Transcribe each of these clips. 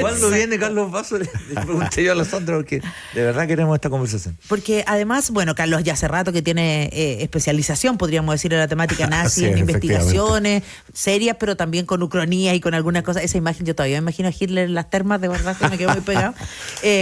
¿Cuándo viene Carlos Vaso? Le pregunté yo a Alessandra porque de verdad queremos esta conversación. Porque además, bueno, Carlos ya hace rato que tiene especialización, podríamos decir, en la temática nazi, en investigaciones serias, pero también con ucronía y con algunas cosas. Esa imagen, yo todavía me imagino a Hitler en las termas, de verdad que me quedo muy pegado.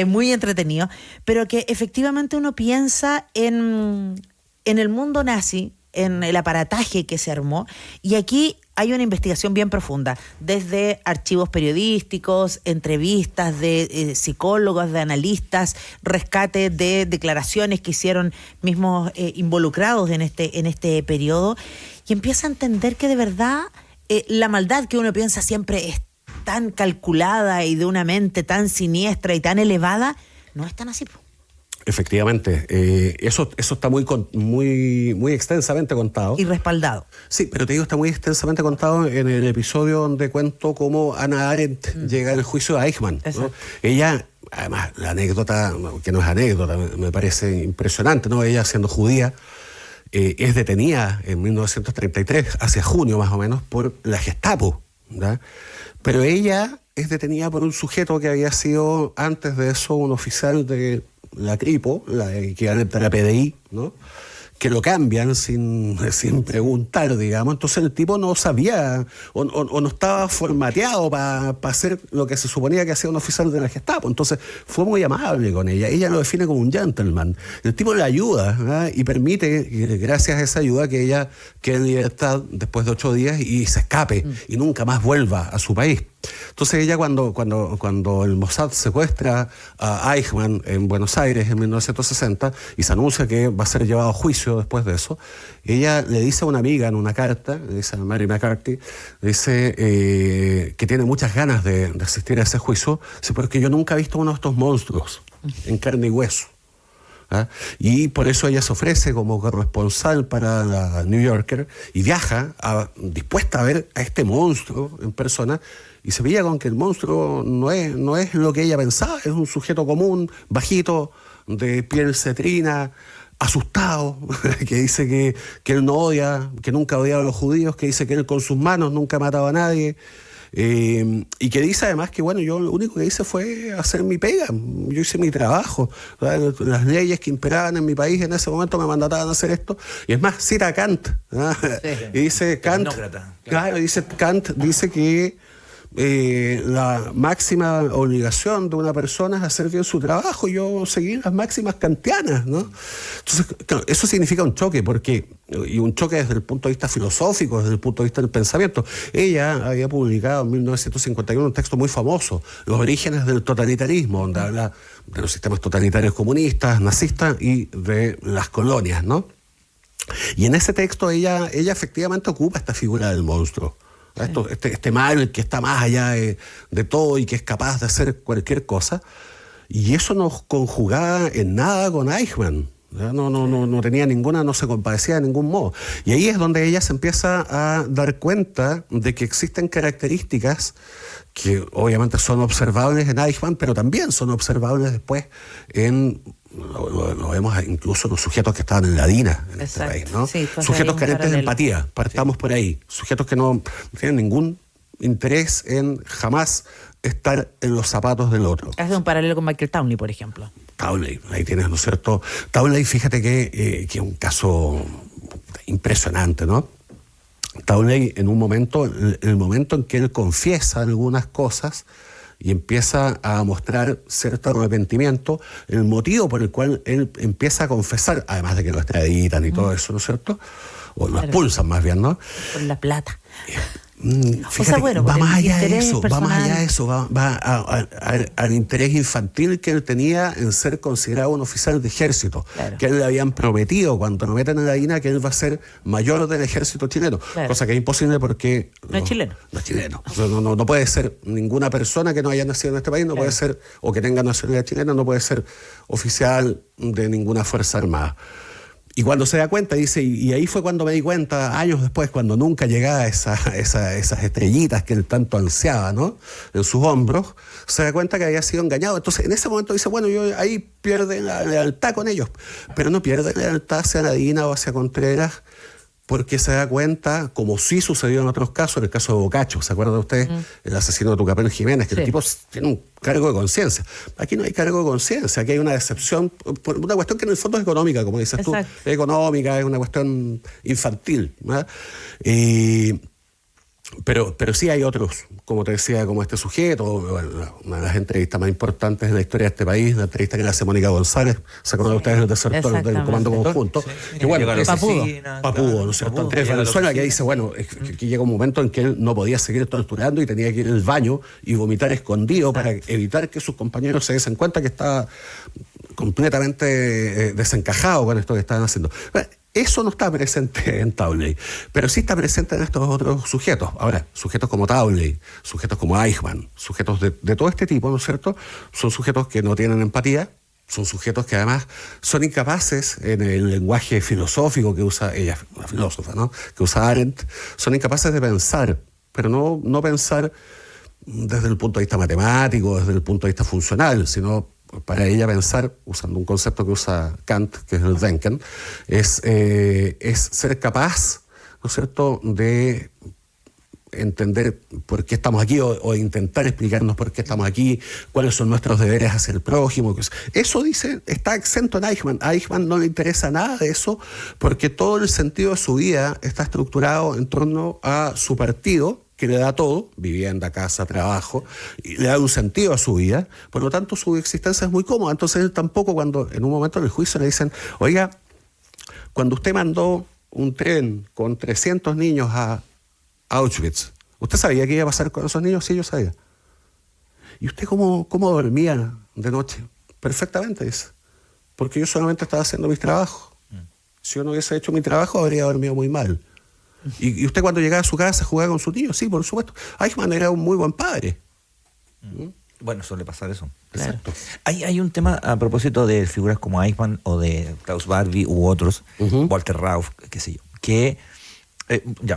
Muy entretenido. Pero que efectivamente uno piensa en el mundo nazi, en el aparataje que se armó, y aquí hay una investigación bien profunda, desde archivos periodísticos, entrevistas de psicólogos, de analistas, rescate de declaraciones que hicieron mismos involucrados en este periodo, y empieza a entender que de verdad la maldad que uno piensa siempre es tan calculada y de una mente tan siniestra y tan elevada, no es tan así. Efectivamente, eso está muy extensamente contado. Y respaldado. Sí, pero te digo, está muy extensamente contado en el episodio donde cuento cómo Hannah Arendt llega al juicio de Eichmann, ¿no? Ella, además, la anécdota, que no es anécdota, me parece impresionante, ¿no? Ella, siendo judía, es detenida en 1933, hacia junio más o menos, por la Gestapo, ¿verdad? Pero ella es detenida por un sujeto que había sido, antes de eso, un oficial de la Kripo, la equivalente a la PDI, ¿no? Que lo cambian sin preguntar, digamos. Entonces el tipo no sabía o no estaba formateado para hacer lo que se suponía que hacía un oficial de la Gestapo. Entonces fue muy amable con ella. Ella lo define como un gentleman. El tipo le ayuda, ¿verdad? Y permite, gracias a esa ayuda, que ella quede en libertad después de 8 días y se escape y nunca más vuelva a su país. Entonces ella cuando el Mossad secuestra a Eichmann en Buenos Aires en 1960 y se anuncia que va a ser llevado a juicio después de eso, ella le dice a una amiga en una carta, le dice a Mary McCarthy, le dice que tiene muchas ganas de asistir a ese juicio, porque yo nunca he visto uno de estos monstruos en carne y hueso. ¿Ah? Y por eso ella se ofrece como corresponsal para la New Yorker y viaja dispuesta a ver a este monstruo en persona, y se veía con que el monstruo no es lo que ella pensaba, es un sujeto común, bajito, de piel cetrina, asustado, que dice que él no odia, que nunca odiaba a los judíos, que dice que él con sus manos nunca ha matado a nadie. Y que dice además que, bueno, yo lo único que hice fue hacer mi pega, yo hice mi trabajo, ¿verdad? Las leyes que imperaban en mi país en ese momento me mandataban a hacer esto, y es más, cita a Kant, ¿verdad? Sí, y dice Kant, claro, Kant dice que la máxima obligación de una persona es hacer bien su trabajo, y yo seguí las máximas kantianas, ¿no? Entonces, claro, eso significa un choque, y un choque desde el punto de vista filosófico, desde el punto de vista del pensamiento. Ella había publicado en 1951 un texto muy famoso, Los orígenes del totalitarismo, donde habla de los sistemas totalitarios comunistas, nazistas y de las colonias, ¿no? Y en ese texto ella efectivamente ocupa esta figura del monstruo. Este mal que está más allá de todo y que es capaz de hacer cualquier cosa, y eso no conjugaba en nada con Eichmann. No tenía ninguna, no se compadecía de ningún modo. Y ahí es donde ella se empieza a dar cuenta de que existen características que obviamente son observables en Eichmann, pero también son observables después lo vemos incluso en los sujetos que estaban en la DINA en este país, ¿no? Sí, sujetos carentes de empatía, partamos por ahí. Sujetos que no tienen ningún interés en jamás estar en los zapatos del otro. Hace un paralelo con Michael Townley, por ejemplo. Townley, ahí tienes, ¿no es cierto? Townley, fíjate que es un caso impresionante, ¿no? Townley, en el momento en que él confiesa algunas cosas y empieza a mostrar cierto arrepentimiento, el motivo por el cual él empieza a confesar, además de que lo extraditan y todo eso, ¿no es cierto? O lo expulsan más bien, ¿no? Por la plata. Fíjate, o sea, bueno, va más allá de eso, va al interés infantil que él tenía en ser considerado un oficial de ejército, claro, que a él le habían prometido cuando lo meten en la DINA que él va a ser mayor del ejército chileno, claro, cosa que es imposible porque no es chileno. No es chileno. O sea, no puede ser ninguna persona que no haya nacido en este país, no, claro, puede ser, o que tenga nacionalidad chilena, no puede ser oficial de ninguna fuerza armada. Y cuando se da cuenta, dice, y ahí fue cuando me di cuenta, años después, cuando nunca llegaba esas estrellitas que él tanto ansiaba, ¿no?, en sus hombros, se da cuenta que había sido engañado. Entonces, en ese momento dice, bueno, yo ahí pierde la lealtad con ellos, pero no pierde la lealtad hacia la DINA o hacia Contreras, porque se da cuenta, como sí sucedió en otros casos, en el caso de Bocacho, ¿se acuerdan ustedes? El asesino de Tucapel Jiménez, que el tipo tiene un cargo de conciencia. Aquí no hay cargo de conciencia, aquí hay una decepción por una cuestión que en el fondo es económica, como dices tú, es económica, es una cuestión infantil, ¿verdad? Pero sí hay otros, como te decía, como este sujeto, bueno, una de las entrevistas más importantes en la historia de este país, la entrevista que le hace Mónica González, ¿se acuerdan ustedes del desertor del Comando Conjunto? Sí. Que bueno, Papudo, ¿no es cierto? Andrés Valenzuela, que dice, bueno, que llega un momento en que él no podía seguir torturando y tenía que ir al baño y vomitar escondido para evitar que sus compañeros se diesen cuenta que estaba completamente desencajado con esto que estaban haciendo. Eso no está presente en Tauley, pero sí está presente en estos otros sujetos. Ahora, sujetos como Tauley, sujetos como Eichmann, sujetos de todo este tipo, ¿no es cierto? Son sujetos que no tienen empatía, son sujetos que además son incapaces, en el lenguaje filosófico que usa ella, una filósofa, ¿no? Que usa Arendt, son incapaces de pensar, pero no pensar desde el punto de vista matemático, desde el punto de vista funcional, sino para ella pensar, usando un concepto que usa Kant, que es el Denken, es ser capaz, ¿no es cierto?, de entender por qué estamos aquí o intentar explicarnos por qué estamos aquí, cuáles son nuestros deberes hacia el prójimo. Eso, dice, está exento en Eichmann. A Eichmann no le interesa nada de eso porque todo el sentido de su vida está estructurado en torno a su partido, que le da todo, vivienda, casa, trabajo, y le da un sentido a su vida, por lo tanto su existencia es muy cómoda. Entonces él tampoco, cuando en un momento del juicio le dicen, oiga, cuando usted mandó un tren con 300 niños a Auschwitz, ¿usted sabía qué iba a pasar con esos niños? Sí, yo sabía. ¿Y usted cómo dormía de noche? Perfectamente, dice, porque yo solamente estaba haciendo mis trabajos. Si yo no hubiese hecho mi trabajo, habría dormido muy mal. ¿Y usted cuando llegaba a su casa jugaba con sus niños? Sí, por supuesto. Eichmann era un muy buen padre. Bueno, suele pasar eso. Claro. Hay un tema a propósito de figuras como Eichmann o de Klaus Barbie u otros, Walter Rauff, qué sé yo, que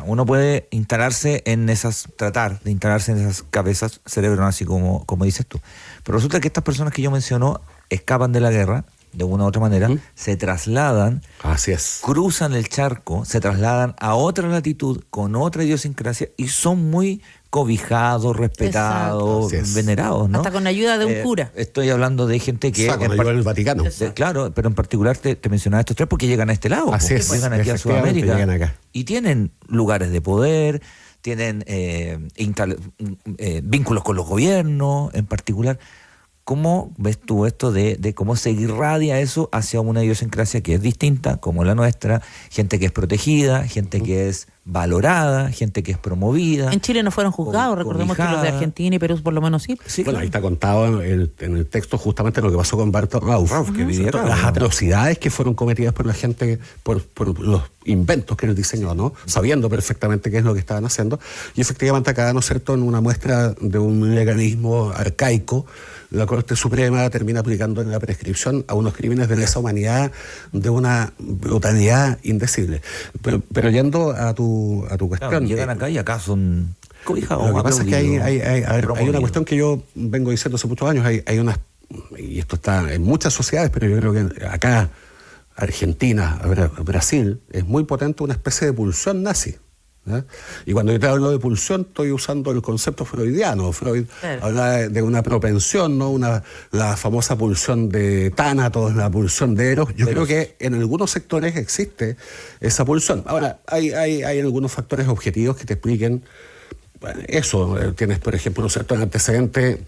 uno puede tratar de instalarse en esas cabezas, cerebro así como dices tú. Pero resulta que estas personas que yo menciono escapan de la guerra, de una u otra manera, se trasladan, así es, cruzan el charco, se trasladan a otra latitud, con otra idiosincrasia, y son muy cobijados, respetados, venerados, ¿no? Hasta con la ayuda de un cura. Estoy hablando de gente que... con la ayuda del Vaticano. Claro, pero en particular te mencionaba estos tres porque llegan a este lado. Así es, llegan aquí a Sudamérica. Llegan acá. Y tienen lugares de poder, tienen vínculos con los gobiernos en particular. ¿Cómo ves tú esto de cómo se irradia eso hacia una idiosincrasia que es distinta, como la nuestra? Gente que es protegida, gente que es valorada, gente que es promovida. En Chile no fueron juzgados, recordemos que los de Argentina y Perú por lo menos sí. Bueno, ahí está contado en el texto justamente lo que pasó con Barton Rauff, que vivía las atrocidades que fueron cometidas por la gente, por los inventos que él diseñó, ¿no? Sabiendo perfectamente qué es lo que estaban haciendo. Y efectivamente acá, ¿no es cierto?, en una muestra de un legalismo arcaico, la Corte Suprema termina aplicando en la prescripción a unos crímenes de lesa humanidad de una brutalidad indecible. Pero yendo a tu cuestión... Claro, llegan acá y acá son cobijados. Lo que pasa es que hay una cuestión que yo vengo diciendo hace muchos años, hay unas, y esto está en muchas sociedades, pero yo creo que acá, Argentina, Brasil, es muy potente una especie de pulsión nazi. ¿Eh? Y cuando yo te hablo de pulsión, estoy usando el concepto freudiano. Freud habla de una propensión, ¿no? La famosa pulsión de Tánatos, la pulsión de Eros. Yo creo que en algunos sectores existe esa pulsión. Ahora, hay algunos factores objetivos que te expliquen eso. Tienes, por ejemplo, un cierto antecedente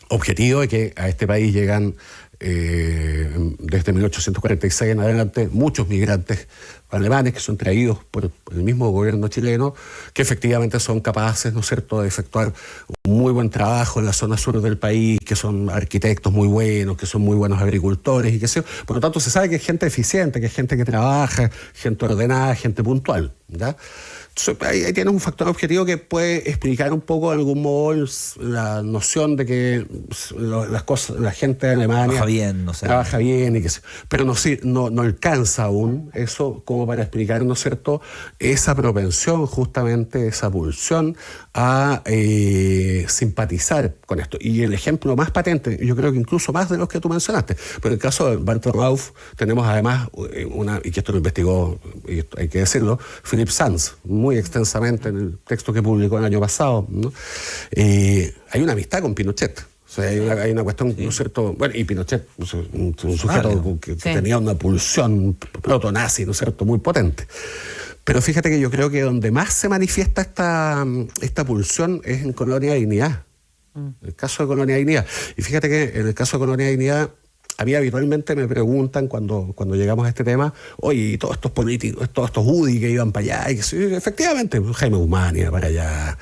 objetivo de que a este país llegan desde 1846 en adelante muchos migrantes alemanes que son traídos por el mismo gobierno chileno, que efectivamente son capaces, ¿no es cierto?, de efectuar un muy buen trabajo en la zona sur del país, que son arquitectos muy buenos, que son muy buenos agricultores y qué sé yo. Por lo tanto, se sabe que es gente eficiente, que es gente que trabaja, gente ordenada, gente puntual, ¿ya? Ahí tienes un factor objetivo que puede explicar un poco, de algún modo, la noción de que la gente de Alemania trabaja bien y que pero no alcanza aún eso como para explicar, ¿no es cierto?, esa propensión, justamente esa pulsión a simpatizar con esto. Y el ejemplo más patente, yo creo que incluso más de los que tú mencionaste, pero en el caso de Walter Rauff tenemos además y que esto lo investigó, y esto hay que decirlo, Philipp Sands, muy extensamente en el texto que publicó el año pasado, ¿no? Hay una amistad con Pinochet. O sea, hay una cuestión, ¿no es cierto? Bueno, y Pinochet, un sujeto que tenía una pulsión proto-nazi, ¿no es cierto?, muy potente. Pero fíjate que yo creo que donde más se manifiesta esta pulsión es en Colonia Dignidad. El caso de Colonia Dignidad. Y fíjate que en el caso de Colonia Dignidad, a mí habitualmente me preguntan cuando llegamos a este tema, oye, todos estos políticos, todos estos UDI que iban para allá, y que sí, efectivamente, Jaime Guzmán iba para allá,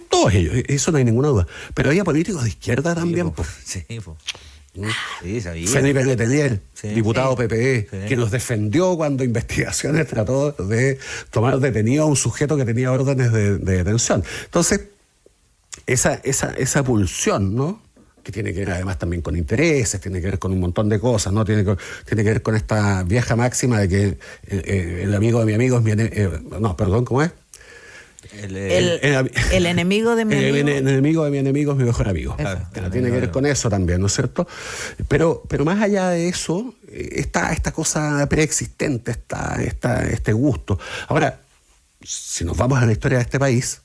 todos ellos, eso no hay ninguna duda. Pero había políticos de izquierda también. Sí, sabía. Felipe Letelier, diputado PPE, que nos defendió cuando Investigaciones trató de tomar detenido a un sujeto que tenía órdenes de detención. Entonces, esa pulsión, ¿no?, que tiene que ver además también con intereses, tiene que ver con un montón de cosas, ¿no? Tiene que ver con esta vieja máxima de que el amigo de mi amigo es mi enemigo. ¿Cómo es? El enemigo de mi amigo. El enemigo de mi enemigo es mi mejor amigo. Tiene que ver con eso también, ¿no es cierto? Pero más allá de eso, está esta cosa preexistente, este gusto. Ahora, si nos vamos a la historia de este país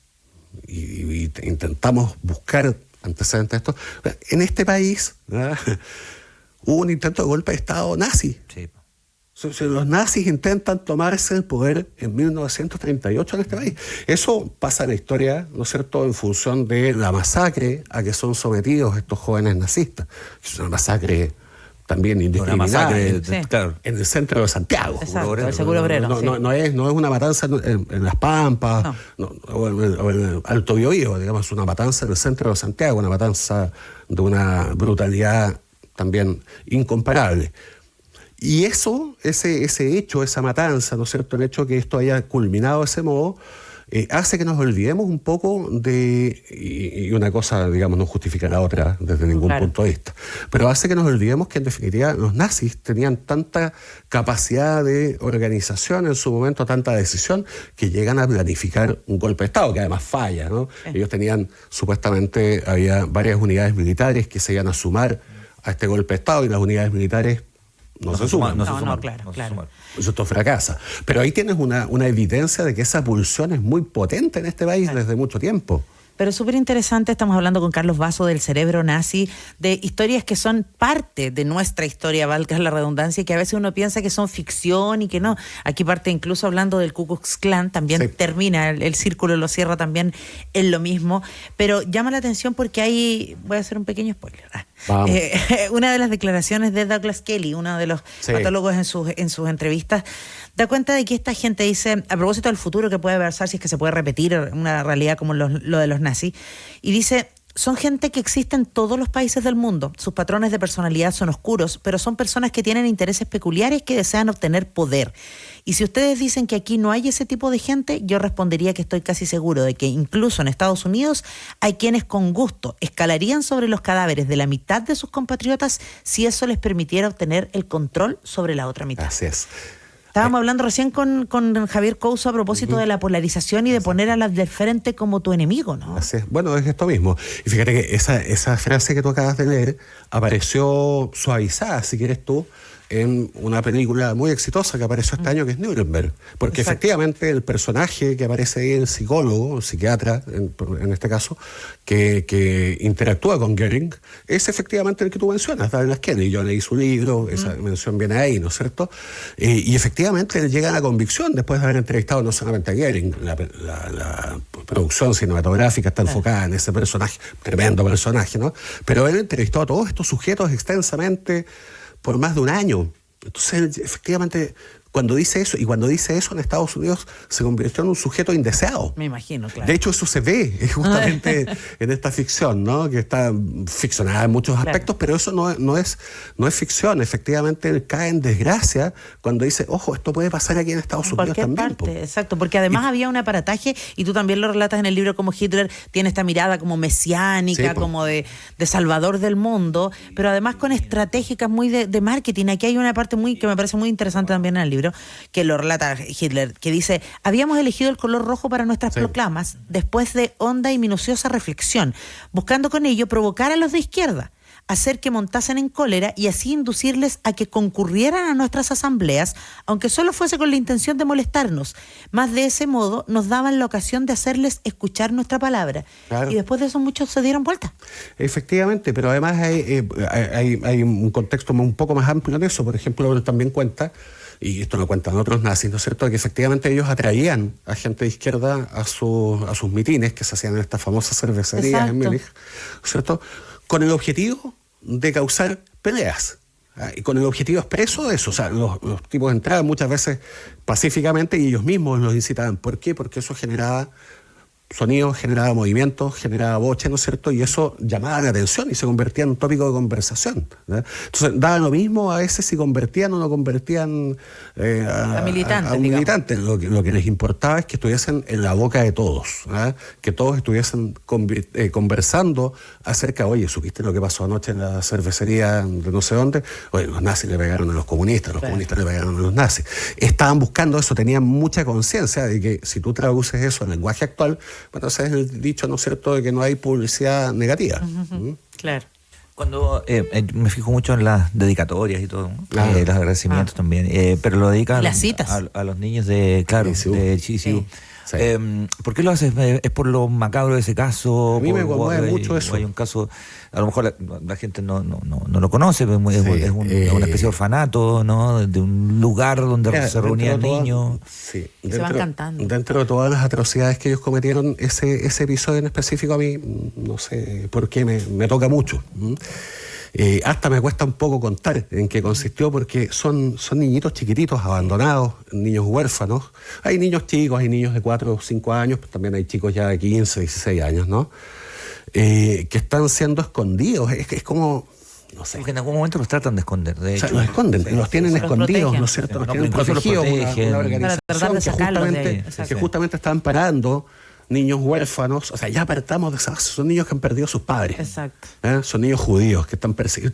y intentamos buscar antecedentes de esto, en este país, ¿verdad?, hubo un intento de golpe de Estado nazi. Sí. Los nazis intentan tomarse el poder en 1938 en este país. Eso pasa en la historia, ¿no es cierto?, en función de la masacre a que son sometidos estos jóvenes nazistas. Es una masacre también indiscriminada en el centro de Santiago. Exacto, el Seguro Obrero. No es una matanza en Las Pampas o en el Alto Biobío, digamos, una matanza en el centro de Santiago, una matanza de una brutalidad también incomparable. Y ese hecho, esa matanza, ¿no es cierto?, el hecho de que esto haya culminado de ese modo, hace que nos olvidemos un poco y una cosa, digamos, no justifica la otra desde ningún punto de vista, pero hace que nos olvidemos que en definitiva los nazis tenían tanta capacidad de organización en su momento, tanta decisión, que llegan a planificar un golpe de Estado, que además falla, ¿no? Ellos tenían, supuestamente, había varias unidades militares que se iban a sumar a este golpe de Estado, y las unidades militares no se suman. Claro. Esto fracasa. Pero ahí tienes una evidencia de que esa pulsión es muy potente en este país desde mucho tiempo. Pero es súper interesante, estamos hablando con Carlos Basso del cerebro nazi, de historias que son parte de nuestra historia, valga la redundancia, y que a veces uno piensa que son ficción y que no. Aquí parte incluso hablando del Ku Klux Klan, también termina, el círculo lo cierra también en lo mismo. Pero llama la atención porque hay, voy a hacer un pequeño spoiler, una de las declaraciones de Douglas Kelly, uno de los patólogos en sus entrevistas, da cuenta de que esta gente dice, a propósito del futuro que puede pasar si es que se puede repetir una realidad como lo de los nazis, y dice, son gente que existe en todos los países del mundo, sus patrones de personalidad son oscuros, pero son personas que tienen intereses peculiares que desean obtener poder. Y si ustedes dicen que aquí no hay ese tipo de gente, yo respondería que estoy casi seguro de que incluso en Estados Unidos hay quienes con gusto escalarían sobre los cadáveres de la mitad de sus compatriotas si eso les permitiera obtener el control sobre la otra mitad. Así es. Estábamos hablando recién con Javier Couso a propósito de la polarización y de poner a las del frente como tu enemigo, ¿no? Así es. Bueno, es esto mismo. Y fíjate que esa frase que tú acabas de leer apareció suavizada, si quieres tú, en una película muy exitosa que apareció este año, que es Nuremberg. Porque efectivamente el personaje que aparece ahí, el psicólogo, el psiquiatra, en este caso, que interactúa con Göring, es efectivamente el que tú mencionas, Douglas Kelly. Yo leí su libro, esa mención viene ahí, ¿no es cierto? Y efectivamente él llega a la convicción, después de haber entrevistado no solamente a Göring, la producción cinematográfica está enfocada en ese personaje, tremendo personaje, ¿no? Pero él entrevistó a todos estos sujetos extensamente por más de un año. Entonces, efectivamente, cuando dice eso en Estados Unidos se convirtió en un sujeto indeseado. Me imagino, claro. De hecho, eso se ve justamente en esta ficción, ¿no? Que está ficcionada en muchos aspectos, pero eso no es ficción. Efectivamente, él cae en desgracia cuando dice, ojo, esto puede pasar aquí en Estados Unidos también. Exacto, porque además había un aparataje, y tú también lo relatas en el libro, como Hitler tiene esta mirada como mesiánica, como de salvador del mundo, pero además con estratégicas muy de marketing. Aquí hay una parte que me parece muy interesante también en el libro, que lo relata Hitler, que dice: habíamos elegido el color rojo para nuestras proclamas después de honda y minuciosa reflexión, buscando con ello provocar a los de izquierda, hacer que montasen en cólera y así inducirles a que concurrieran a nuestras asambleas, aunque solo fuese con la intención de molestarnos. Más de ese modo nos daban la ocasión de hacerles escuchar nuestra palabra. Claro. Y después de eso muchos se dieron vuelta. Efectivamente, pero además hay un contexto un poco más amplio en eso. Por ejemplo, él también cuenta, y esto lo cuentan otros nazis, ¿no es cierto?, que efectivamente ellos atraían a gente de izquierda a sus mitines que se hacían en estas famosas cervecerías en Múnich, ¿no es cierto?, con el objetivo de causar peleas. Y con el objetivo expreso de eso. O sea, los tipos entraban muchas veces pacíficamente y ellos mismos los incitaban. ¿Por qué? Porque eso generaba sonidos, generaba movimientos, generaba boche, ¿no es cierto? Y eso llamaba la atención y se convertía en un tópico de conversación, ¿no? Entonces, daba lo mismo a veces si convertían o no convertían a militantes. Lo que les importaba es que estuviesen en la boca de todos, ¿no? Que todos estuviesen conversando acerca, oye, ¿supiste lo que pasó anoche en la cervecería de no sé dónde? Oye, los nazis le pegaron a los comunistas, los comunistas le pegaron a los nazis. Estaban buscando eso, tenían mucha conciencia de que si tú traduces eso en lenguaje actual, bueno, ese es el dicho, ¿no es cierto?, de que no hay publicidad negativa. Claro. Cuando me fijo mucho en las dedicatorias y todo, ¿no? Los agradecimientos también, pero lo dedican las citas a los niños de GCU. Sí. ¿Por qué lo haces? ¿Es por lo macabro de ese caso? A mí me conmueve mucho eso. Hay un caso, a lo mejor la gente no lo conoce, pero es una especie de orfanato, ¿no? De un lugar donde se reunían niños. Sí. Y se van cantando. Dentro de todas las atrocidades que ellos cometieron, ese episodio en específico a mí, no sé por qué me toca mucho. Hasta me cuesta un poco contar en qué consistió, porque son niñitos chiquititos, abandonados, niños huérfanos. Hay niños chicos, hay niños de 4 o 5 años, pero también hay chicos ya de 15, 16 años, ¿no? Que están siendo escondidos. Es como, no sé. Porque en algún momento los tratan de esconder. De hecho, los esconden, los tienen escondidos, ¿no es cierto? Los tienen protegidos una organización que justamente están parando niños huérfanos. O sea, ya apartamos de esa base. Son niños que han perdido a sus padres. Exacto. Son niños judíos que están perseguidos.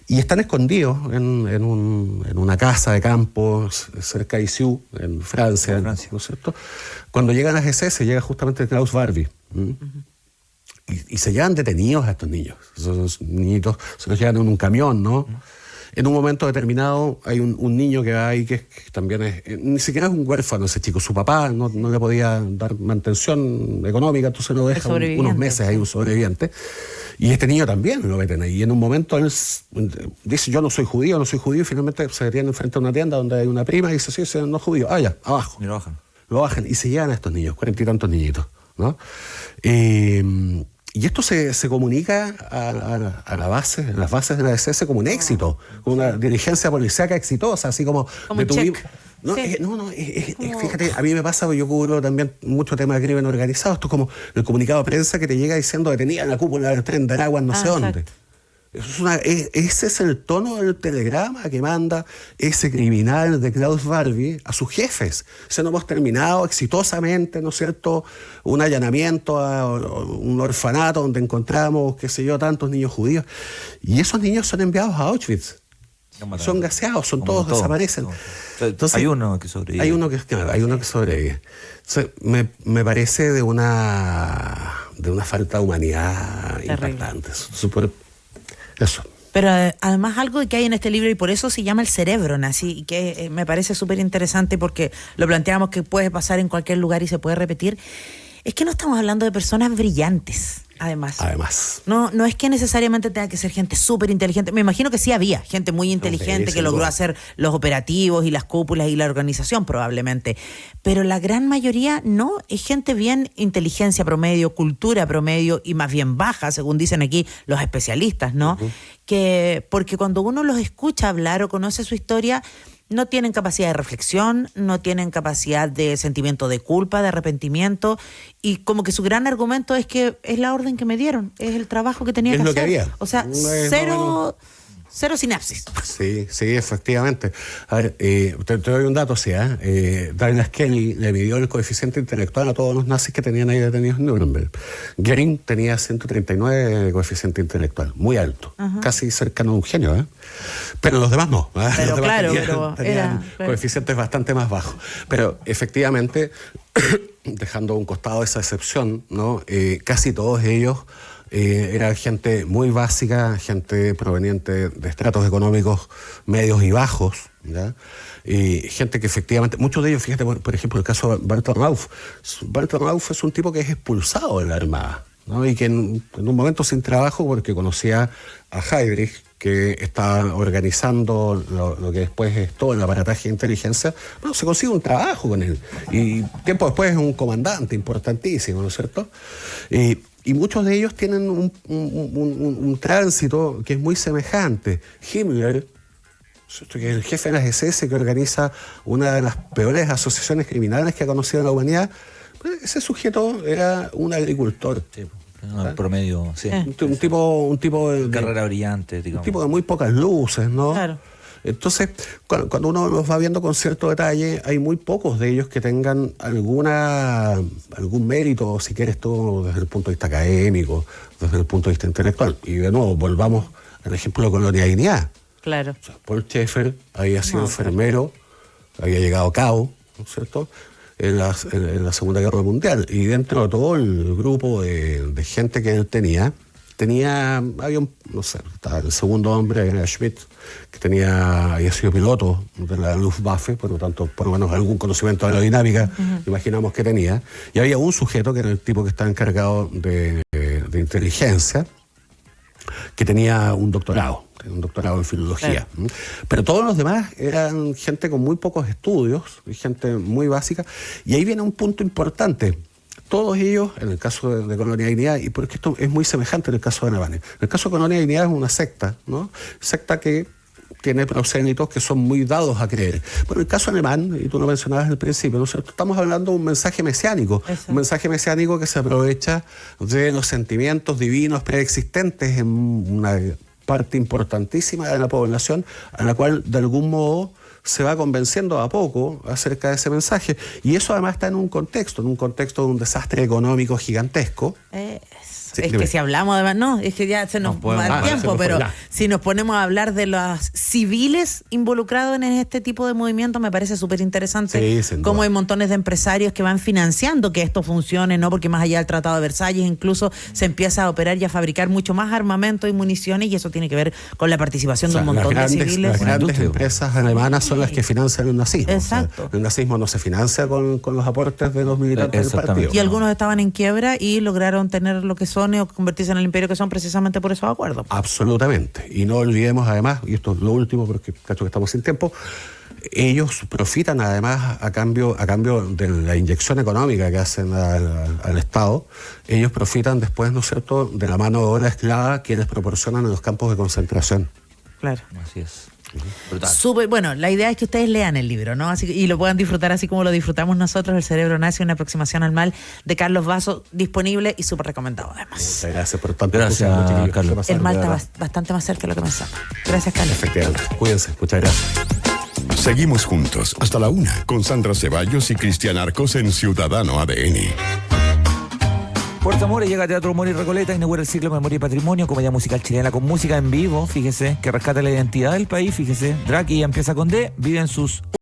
Y están escondidos en una casa de campo cerca de Issy, en Francia, ¿no es cierto? Cuando llegan a GC, se llega justamente Klaus Barbie. Y se llevan detenidos a estos niños. Esos niñitos se los llevan en un camión, ¿no? En un momento determinado hay un niño que va ahí que también ni siquiera es un huérfano ese chico. Su papá no le podía dar mantención económica, entonces lo deja unos meses ahí, un sobreviviente. Y este niño también lo meten ahí. Y en un momento él dice, yo no soy judío, y finalmente se detiene enfrente a una tienda donde hay una prima y dice, sí, no es judío. Ya, abajo. Y lo bajan y se llevan a estos niños, 40 y tantos niñitos, ¿no? Y esto se comunica a las bases de la SS como un éxito, como una dirigencia policíaca exitosa, así como detuvimos. Fíjate, a mí me pasa, porque yo cubro también mucho tema de crimen organizado. Esto es como el comunicado de prensa que te llega diciendo detenida en la cúpula del tren de Aragua, no sé dónde. Ese es el tono del telegrama que manda ese criminal de Klaus Barbie a sus jefes. No hemos terminado exitosamente, ¿no es cierto?, un allanamiento a un orfanato donde encontramos, qué sé yo, tantos niños judíos. Y esos niños son enviados a Auschwitz. Son gaseados, todos desaparecen. Entonces, hay uno que sobrevive. Hay uno que sobrevive. Entonces, me parece de una falta de humanidad impactante. Eso. Pero además algo que hay en este libro, y por eso se llama El cerebro nazi, y que me parece súper interesante porque lo planteamos que puede pasar en cualquier lugar y se puede repetir, es que no estamos hablando de personas brillantes. Además. No es que necesariamente tenga que ser gente súper inteligente. Me imagino que sí había gente muy inteligente que logró hacer los operativos y las cúpulas y la organización probablemente. Pero la gran mayoría no, es gente bien inteligencia promedio, cultura promedio y más bien baja, según dicen aquí los especialistas, ¿no? Porque cuando uno los escucha hablar o conoce su historia, no tienen capacidad de reflexión, no tienen capacidad de sentimiento de culpa, de arrepentimiento, y como que su gran argumento es que es la orden que me dieron, es el trabajo que tenía que hacer. Es lo que había. O sea, cero sinapsis. Sí, efectivamente. A ver, te doy un dato, Douglas Kelly le midió el coeficiente intelectual a todos los nazis que tenían ahí detenidos en Nuremberg. Goering tenía 139 de coeficiente intelectual, muy alto, casi cercano a un genio, pero los demás no. Pero los demás claro, tenían coeficientes bastante más bajos. Pero efectivamente, dejando a un costado esa excepción, ¿no? Casi todos ellos era gente muy básica, gente proveniente de estratos económicos medios y bajos, ¿ya? Y gente que efectivamente, muchos de ellos, fíjate, por ejemplo, el caso de Bertolt Rauff. Bertolt Rauff es un tipo que es expulsado de la Armada, ¿no? Y que en un momento sin trabajo, porque conocía a Heydrich, que está organizando lo que después es todo el aparataje de inteligencia, bueno, se consigue un trabajo con él. Y tiempo después es un comandante importantísimo, ¿no es cierto? Y muchos de ellos tienen un tránsito que es muy semejante. Himmler, que es el jefe de las SS, que organiza una de las peores asociaciones criminales que ha conocido la humanidad, ese sujeto era un agricultor. Sí. Promedio, sí. Un tipo de carrera brillante, digamos. Un tipo de muy pocas luces, ¿no? Claro. Entonces, cuando uno los va viendo con cierto detalle, hay muy pocos de ellos que tengan algún mérito, si quieres tú, desde el punto de vista académico, desde el punto de vista intelectual. Y de nuevo, volvamos al ejemplo de Colonia Dignidad. Claro. O sea, Paul Schaeffer había sido enfermero, había llegado a cabo, ¿no es cierto?, en la Segunda Guerra Mundial. Y dentro de todo el grupo de gente que él tenía, estaba el segundo hombre, era Schmidt, que había sido piloto de la Luftwaffe, por lo tanto, por lo menos algún conocimiento de aerodinámica, imaginamos que tenía. Y había un sujeto, que era el tipo que estaba encargado de inteligencia, que tenía un doctorado en filología. Claro. Pero todos los demás eran gente con muy pocos estudios, gente muy básica. Y ahí viene un punto importante. Todos ellos, en el caso de Colonia Dignidad, y porque esto es muy semejante en el caso de Alemania. En el caso de Colonia Dignidad es una secta, ¿no? Secta que tiene prosélitos que son muy dados a creer. Pero en el caso alemán, y tú lo mencionabas al principio, ¿no? Estamos hablando de un mensaje mesiánico. Eso. Un mensaje mesiánico que se aprovecha de los sentimientos divinos preexistentes en una parte importantísima de la población, a la cual de algún modo se va convenciendo a poco acerca de ese mensaje. Y eso además está en un contexto de un desastre económico gigantesco. Sí, es que si hablamos además, es que ya se nos va el tiempo, pero si nos ponemos a hablar de los civiles involucrados en este tipo de movimientos, me parece súper interesante cómo hay montones de empresarios que van financiando que esto funcione, ¿no? Porque más allá del Tratado de Versalles incluso se empieza a operar y a fabricar mucho más armamento y municiones, y eso tiene que ver con la participación de un montón de civiles. Las grandes empresas alemanas son las que financian el nazismo. Exacto. O sea, el nazismo no se financia con los aportes de los militantes del partido. Y algunos estaban en quiebra y lograron tener lo que son o convertirse en el imperio que son precisamente por esos acuerdos. Absolutamente. Y no olvidemos además, y esto es lo último porque cacho que estamos sin tiempo, ellos profitan además a cambio de la inyección económica que hacen al Estado, ellos profitan después, ¿no es cierto?, de la mano de obra esclava que les proporcionan en los campos de concentración. Claro. Así es. Súper, bueno, la idea es que ustedes lean el libro, ¿no? Y lo puedan disfrutar así como lo disfrutamos nosotros, El cerebro nazi, una aproximación al mal, de Basso, disponible y súper recomendado además. Muchas gracias por tanto. Gracias, Carlos. El mal está bastante más cerca de lo que pensamos. Gracias, Carlos. Efectivamente. Cuídense. Muchas gracias. Seguimos juntos hasta la 1 con Sandra Ceballos y Cristian Arcos en Ciudadano ADN. Puerto Amores llega a Teatro Humor y Recoleta, inaugura el ciclo Memoria y Patrimonio, comedia musical chilena con música en vivo, fíjese, que rescata la identidad del país, fíjese. Draki empieza con D, vive en sus